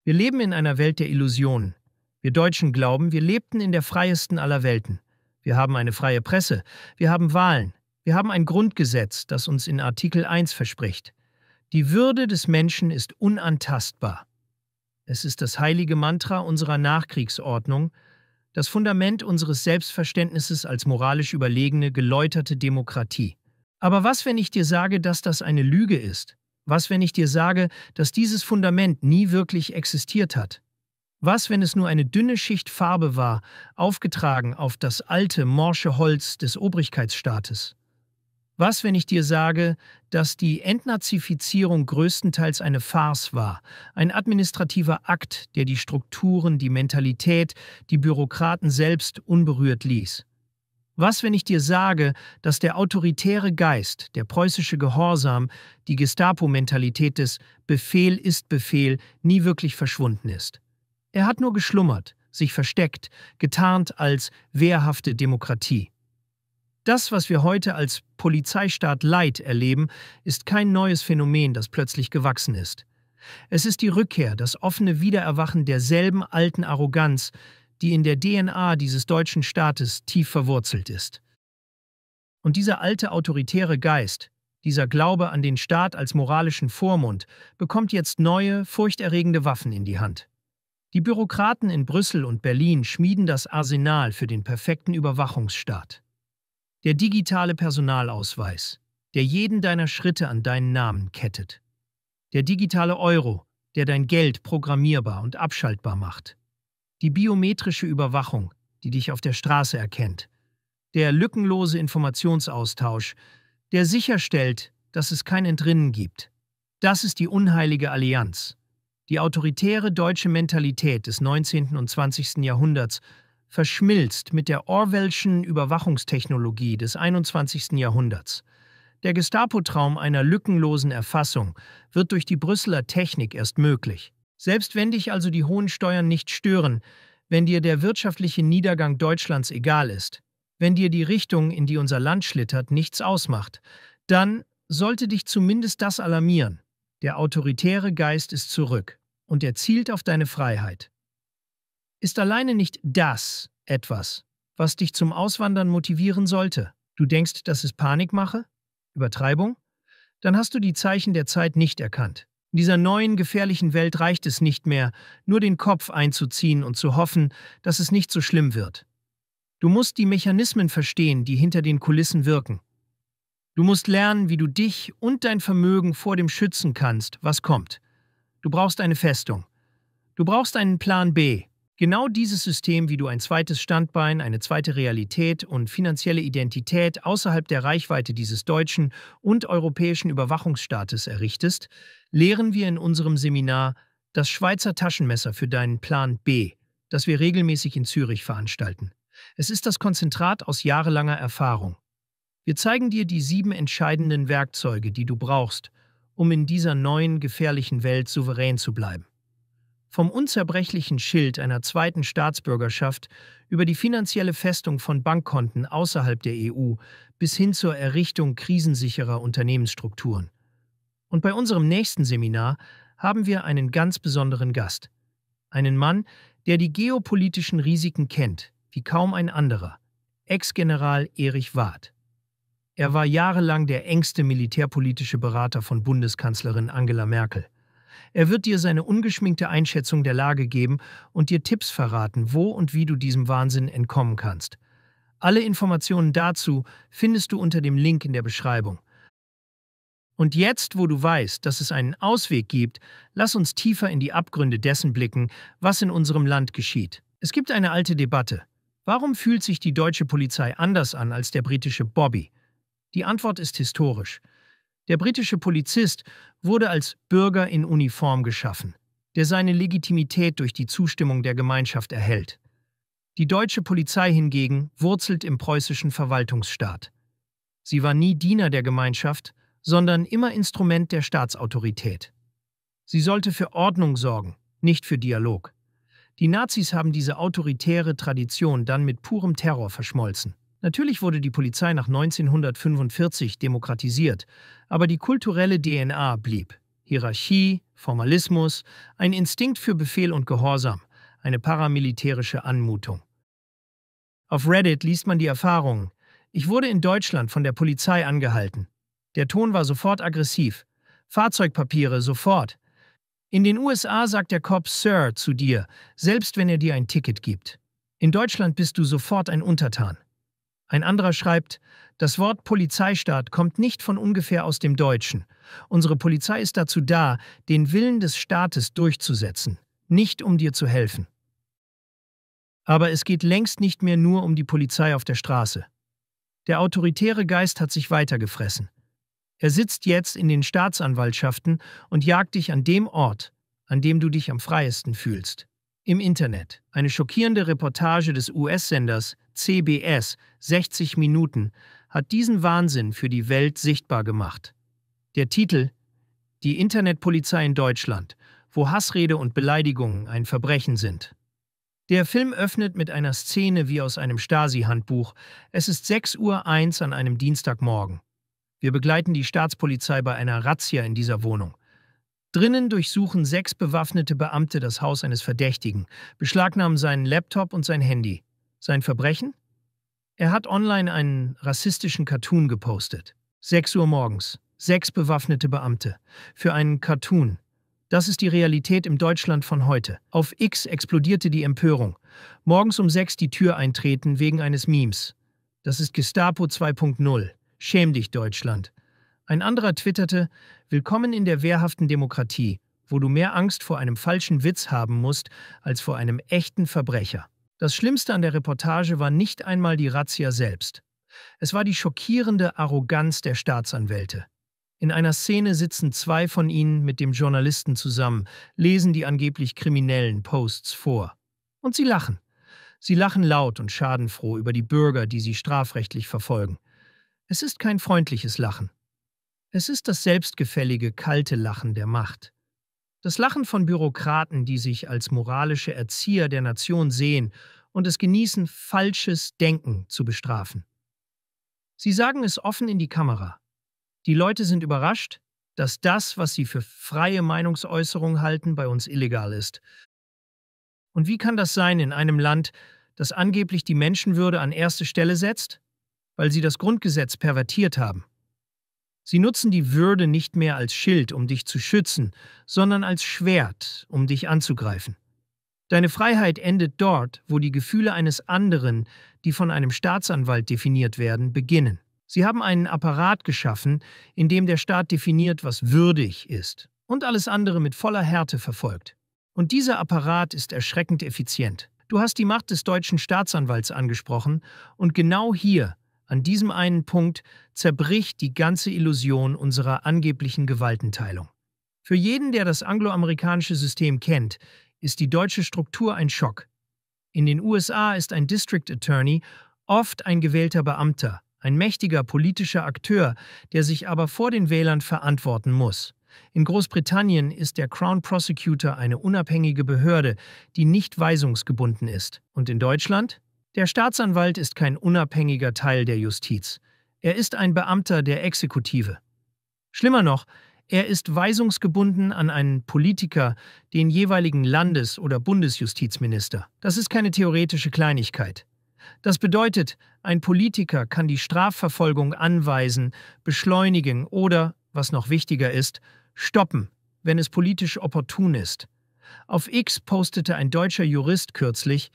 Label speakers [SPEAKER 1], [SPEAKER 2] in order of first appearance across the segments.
[SPEAKER 1] Wir leben in einer Welt der Illusionen. Wir Deutschen glauben, wir lebten in der freiesten aller Welten. Wir haben eine freie Presse, wir haben Wahlen, wir haben ein Grundgesetz, das uns in Artikel 1 verspricht. Die Würde des Menschen ist unantastbar. Es ist das heilige Mantra unserer Nachkriegsordnung, das Fundament unseres Selbstverständnisses als moralisch überlegene, geläuterte Demokratie. Aber was, wenn ich dir sage, dass das eine Lüge ist? Was, wenn ich dir sage, dass dieses Fundament nie wirklich existiert hat? Was, wenn es nur eine dünne Schicht Farbe war, aufgetragen auf das alte, morsche Holz des Obrigkeitsstaates? Was, wenn ich dir sage, dass die Entnazifizierung größtenteils eine Farce war, ein administrativer Akt, der die Strukturen, die Mentalität, die Bürokraten selbst unberührt ließ? Was, wenn ich dir sage, dass der autoritäre Geist, der preußische Gehorsam, die Gestapo-Mentalität des Befehl ist Befehl nie wirklich verschwunden ist? Er hat nur geschlummert, sich versteckt, getarnt als wehrhafte Demokratie. Das, was wir heute als Polizeistaat Light erleben, ist kein neues Phänomen, das plötzlich gewachsen ist. Es ist die Rückkehr, das offene Wiedererwachen derselben alten Arroganz, die in der DNA dieses deutschen Staates tief verwurzelt ist. Und dieser alte autoritäre Geist, dieser Glaube an den Staat als moralischen Vormund, bekommt jetzt neue, furchterregende Waffen in die Hand. Die Bürokraten in Brüssel und Berlin schmieden das Arsenal für den perfekten Überwachungsstaat. Der digitale Personalausweis, der jeden deiner Schritte an deinen Namen kettet. Der digitale Euro, der dein Geld programmierbar und abschaltbar macht. Die biometrische Überwachung, die dich auf der Straße erkennt. Der lückenlose Informationsaustausch, der sicherstellt, dass es kein Entrinnen gibt. Das ist die unheilige Allianz. Die autoritäre deutsche Mentalität des 19. und 20. Jahrhunderts verschmilzt mit der Orwellschen Überwachungstechnologie des 21. Jahrhunderts. Der Gestapo-Traum einer lückenlosen Erfassung wird durch die Brüsseler Technik erst möglich. Selbst wenn dich also die hohen Steuern nicht stören, wenn dir der wirtschaftliche Niedergang Deutschlands egal ist, wenn dir die Richtung, in die unser Land schlittert, nichts ausmacht, dann sollte dich zumindest das alarmieren. Der autoritäre Geist ist zurück und er zielt auf deine Freiheit. Ist alleine nicht das etwas, was dich zum Auswandern motivieren sollte? Du denkst, das ist Panikmache? Übertreibung? Dann hast du die Zeichen der Zeit nicht erkannt. In dieser neuen, gefährlichen Welt reicht es nicht mehr, nur den Kopf einzuziehen und zu hoffen, dass es nicht so schlimm wird. Du musst die Mechanismen verstehen, die hinter den Kulissen wirken. Du musst lernen, wie du dich und dein Vermögen vor dem schützen kannst, was kommt. Du brauchst eine Festung. Du brauchst einen Plan B. Genau dieses System, wie du ein zweites Standbein, eine zweite Realität und finanzielle Identität außerhalb der Reichweite dieses deutschen und europäischen Überwachungsstaates errichtest, lehren wir in unserem Seminar Das Schweizer Taschenmesser für deinen Plan B, das wir regelmäßig in Zürich veranstalten. Es ist das Konzentrat aus jahrelanger Erfahrung. Wir zeigen dir die 7 entscheidenden Werkzeuge, die du brauchst, um in dieser neuen, gefährlichen Welt souverän zu bleiben. Vom unzerbrechlichen Schild einer zweiten Staatsbürgerschaft über die finanzielle Festung von Bankkonten außerhalb der EU bis hin zur Errichtung krisensicherer Unternehmensstrukturen. Und bei unserem nächsten Seminar haben wir einen ganz besonderen Gast. Einen Mann, der die geopolitischen Risiken kennt, wie kaum ein anderer. Ex-General Erich Warth. Er war jahrelang der engste militärpolitische Berater von Bundeskanzlerin Angela Merkel. Er wird dir seine ungeschminkte Einschätzung der Lage geben und dir Tipps verraten, wo und wie du diesem Wahnsinn entkommen kannst. Alle Informationen dazu findest du unter dem Link in der Beschreibung. Und jetzt, wo du weißt, dass es einen Ausweg gibt, lass uns tiefer in die Abgründe dessen blicken, was in unserem Land geschieht. Es gibt eine alte Debatte. Warum fühlt sich die deutsche Polizei anders an als der britische Bobby? Die Antwort ist historisch. Der britische Polizist wurde als Bürger in Uniform geschaffen, der seine Legitimität durch die Zustimmung der Gemeinschaft erhält. Die deutsche Polizei hingegen wurzelt im preußischen Verwaltungsstaat. Sie war nie Diener der Gemeinschaft, sondern immer Instrument der Staatsautorität. Sie sollte für Ordnung sorgen, nicht für Dialog. Die Nazis haben diese autoritäre Tradition dann mit purem Terror verschmolzen. Natürlich wurde die Polizei nach 1945 demokratisiert, aber die kulturelle DNA blieb. Hierarchie, Formalismus, ein Instinkt für Befehl und Gehorsam, eine paramilitärische Anmutung. Auf Reddit liest man die Erfahrungen. Ich wurde in Deutschland von der Polizei angehalten. Der Ton war sofort aggressiv. Fahrzeugpapiere sofort. In den USA sagt der Cop Sir zu dir, selbst wenn er dir ein Ticket gibt. In Deutschland bist du sofort ein Untertan. Ein anderer schreibt, das Wort Polizeistaat kommt nicht von ungefähr aus dem Deutschen. Unsere Polizei ist dazu da, den Willen des Staates durchzusetzen, nicht um dir zu helfen. Aber es geht längst nicht mehr nur um die Polizei auf der Straße. Der autoritäre Geist hat sich weitergefressen. Er sitzt jetzt in den Staatsanwaltschaften und jagt dich an dem Ort, an dem du dich am freiesten fühlst. Im Internet. Eine schockierende Reportage des US-Senders CBS 60 Minuten hat diesen Wahnsinn für die Welt sichtbar gemacht. Der Titel: Die Internetpolizei in Deutschland, wo Hassrede und Beleidigungen ein Verbrechen sind. Der Film öffnet mit einer Szene wie aus einem Stasi-Handbuch. Es ist 6:01 Uhr an einem Dienstagmorgen. Wir begleiten die Staatspolizei bei einer Razzia in dieser Wohnung. Drinnen durchsuchen 6 bewaffnete Beamte das Haus eines Verdächtigen, beschlagnahmen seinen Laptop und sein Handy. Sein Verbrechen? Er hat online einen rassistischen Cartoon gepostet. 6 Uhr morgens, 6 bewaffnete Beamte. Für einen Cartoon. Das ist die Realität im Deutschland von heute. Auf X explodierte die Empörung. Morgens um 6 die Tür eintreten wegen eines Memes. Das ist Gestapo 2.0. Schäm dich, Deutschland. Ein anderer twitterte, willkommen in der wehrhaften Demokratie, wo du mehr Angst vor einem falschen Witz haben musst, als vor einem echten Verbrecher. Das Schlimmste an der Reportage war nicht einmal die Razzia selbst. Es war die schockierende Arroganz der Staatsanwälte. In einer Szene sitzen 2 von ihnen mit dem Journalisten zusammen, lesen die angeblich kriminellen Posts vor. Und sie lachen. Sie lachen laut und schadenfroh über die Bürger, die sie strafrechtlich verfolgen. Es ist kein freundliches Lachen. Es ist das selbstgefällige, kalte Lachen der Macht. Das Lachen von Bürokraten, die sich als moralische Erzieher der Nation sehen und es genießen, falsches Denken zu bestrafen. Sie sagen es offen in die Kamera. Die Leute sind überrascht, dass das, was sie für freie Meinungsäußerung halten, bei uns illegal ist. Und wie kann das sein in einem Land, das angeblich die Menschenwürde an erste Stelle setzt? Weil sie das Grundgesetz pervertiert haben. Sie nutzen die Würde nicht mehr als Schild, um dich zu schützen, sondern als Schwert, um dich anzugreifen. Deine Freiheit endet dort, wo die Gefühle eines anderen, die von einem Staatsanwalt definiert werden, beginnen. Sie haben einen Apparat geschaffen, in dem der Staat definiert, was würdig ist und alles andere mit voller Härte verfolgt. Und dieser Apparat ist erschreckend effizient. Du hast die Macht des deutschen Staatsanwalts angesprochen und genau hier, an diesem einen Punkt, zerbricht die ganze Illusion unserer angeblichen Gewaltenteilung. Für jeden, der das angloamerikanische System kennt, ist die deutsche Struktur ein Schock. In den USA ist ein District Attorney oft ein gewählter Beamter, ein mächtiger politischer Akteur, der sich aber vor den Wählern verantworten muss. In Großbritannien ist der Crown Prosecutor eine unabhängige Behörde, die nicht weisungsgebunden ist. Und in Deutschland? Der Staatsanwalt ist kein unabhängiger Teil der Justiz. Er ist ein Beamter der Exekutive. Schlimmer noch, er ist weisungsgebunden an einen Politiker, den jeweiligen Landes- oder Bundesjustizminister. Das ist keine theoretische Kleinigkeit. Das bedeutet, ein Politiker kann die Strafverfolgung anweisen, beschleunigen oder, was noch wichtiger ist, stoppen, wenn es politisch opportun ist. Auf X postete ein deutscher Jurist kürzlich,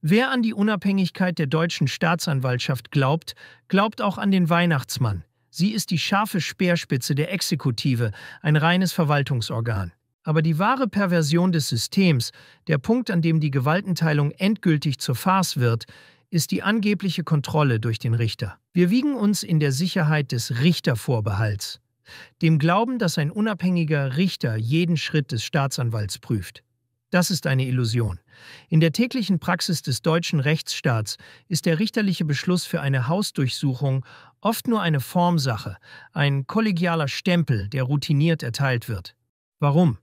[SPEAKER 1] wer an die Unabhängigkeit der deutschen Staatsanwaltschaft glaubt, glaubt auch an den Weihnachtsmann. Sie ist die scharfe Speerspitze der Exekutive, ein reines Verwaltungsorgan. Aber die wahre Perversion des Systems, der Punkt, an dem die Gewaltenteilung endgültig zur Farce wird, ist die angebliche Kontrolle durch den Richter. Wir wiegen uns in der Sicherheit des Richtervorbehalts, dem Glauben, dass ein unabhängiger Richter jeden Schritt des Staatsanwalts prüft. Das ist eine Illusion. In der täglichen Praxis des deutschen Rechtsstaats ist der richterliche Beschluss für eine Hausdurchsuchung oft nur eine Formsache, ein kollegialer Stempel, der routiniert erteilt wird. Warum?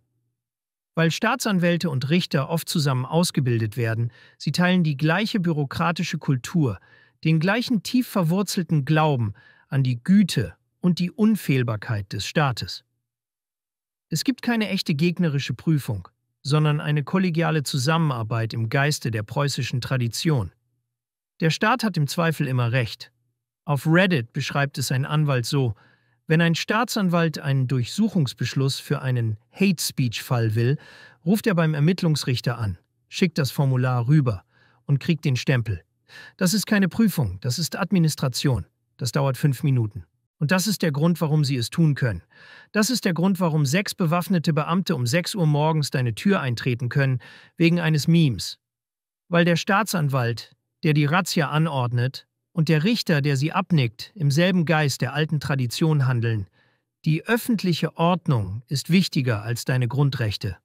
[SPEAKER 1] Weil Staatsanwälte und Richter oft zusammen ausgebildet werden, sie teilen die gleiche bürokratische Kultur, den gleichen tief verwurzelten Glauben an die Güte und die Unfehlbarkeit des Staates. Es gibt keine echte gegnerische Prüfung, sondern eine kollegiale Zusammenarbeit im Geiste der preußischen Tradition. Der Staat hat im Zweifel immer recht. Auf Reddit beschreibt es ein Anwalt so: Wenn ein Staatsanwalt einen Durchsuchungsbeschluss für einen Hate-Speech-Fall will, ruft er beim Ermittlungsrichter an, schickt das Formular rüber und kriegt den Stempel. Das ist keine Prüfung, das ist Administration. Das dauert 5 Minuten. Und das ist der Grund, warum sie es tun können. Das ist der Grund, warum 6 bewaffnete Beamte um 6 Uhr morgens deine Tür eintreten können, wegen eines Memes. Weil der Staatsanwalt, der die Razzia anordnet, und der Richter, der sie abnickt, im selben Geist der alten Tradition handeln. Die öffentliche Ordnung ist wichtiger als deine Grundrechte.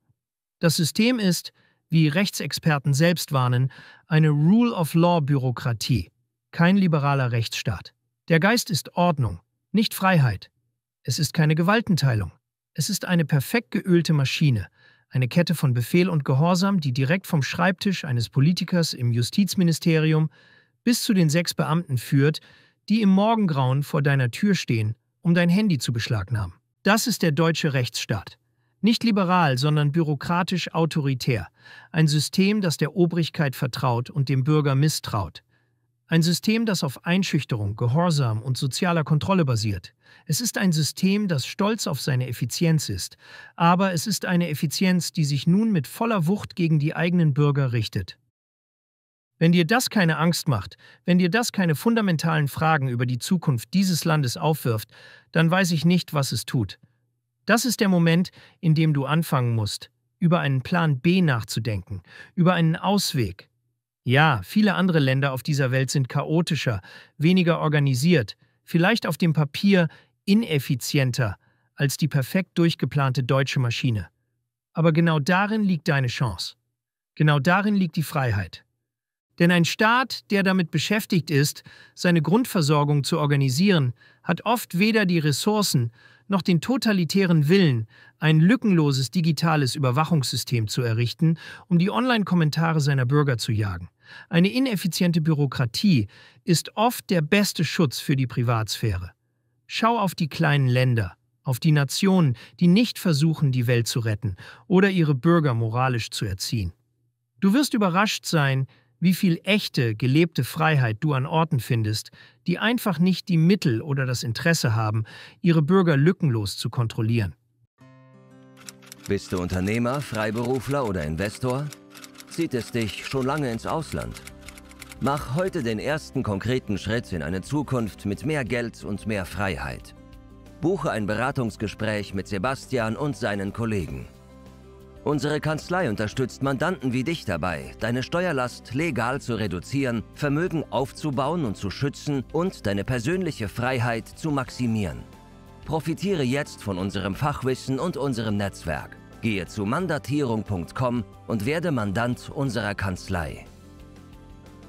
[SPEAKER 1] Das System ist, wie Rechtsexperten selbst warnen, eine Rule-of-Law-Bürokratie, kein liberaler Rechtsstaat. Der Geist ist Ordnung, nicht Freiheit. Es ist keine Gewaltenteilung. Es ist eine perfekt geölte Maschine, eine Kette von Befehl und Gehorsam, die direkt vom Schreibtisch eines Politikers im Justizministerium bis zu den 6 Beamten führt, die im Morgengrauen vor deiner Tür stehen, um dein Handy zu beschlagnahmen. Das ist der deutsche Rechtsstaat. Nicht liberal, sondern bürokratisch autoritär. Ein System, das der Obrigkeit vertraut und dem Bürger misstraut. Ein System, das auf Einschüchterung, Gehorsam und sozialer Kontrolle basiert. Es ist ein System, das stolz auf seine Effizienz ist. Aber es ist eine Effizienz, die sich nun mit voller Wucht gegen die eigenen Bürger richtet. Wenn dir das keine Angst macht, wenn dir das keine fundamentalen Fragen über die Zukunft dieses Landes aufwirft, dann weiß ich nicht, was es tut. Das ist der Moment, in dem du anfangen musst, über einen Plan B nachzudenken, über einen Ausweg. Ja, viele andere Länder auf dieser Welt sind chaotischer, weniger organisiert, vielleicht auf dem Papier ineffizienter als die perfekt durchgeplante deutsche Maschine. Aber genau darin liegt deine Chance. Genau darin liegt die Freiheit. Denn ein Staat, der damit beschäftigt ist, seine Grundversorgung zu organisieren, hat oft weder die Ressourcen noch den totalitären Willen, ein lückenloses digitales Überwachungssystem zu errichten, um die Online-Kommentare seiner Bürger zu jagen. Eine ineffiziente Bürokratie ist oft der beste Schutz für die Privatsphäre. Schau auf die kleinen Länder, auf die Nationen, die nicht versuchen, die Welt zu retten oder ihre Bürger moralisch zu erziehen. Du wirst überrascht sein, wie viel echte, gelebte Freiheit du an Orten findest, die einfach nicht die Mittel oder das Interesse haben, ihre Bürger lückenlos zu kontrollieren.
[SPEAKER 2] Bist du Unternehmer, Freiberufler oder Investor? Zieht es dich schon lange ins Ausland? Mach heute den ersten konkreten Schritt in eine Zukunft mit mehr Geld und mehr Freiheit. Buche ein Beratungsgespräch mit Sebastian und seinen Kollegen. Unsere Kanzlei unterstützt Mandanten wie dich dabei, deine Steuerlast legal zu reduzieren, Vermögen aufzubauen und zu schützen und deine persönliche Freiheit zu maximieren. Profitiere jetzt von unserem Fachwissen und unserem Netzwerk. Gehe zu mandatierung.com und werde Mandant unserer Kanzlei.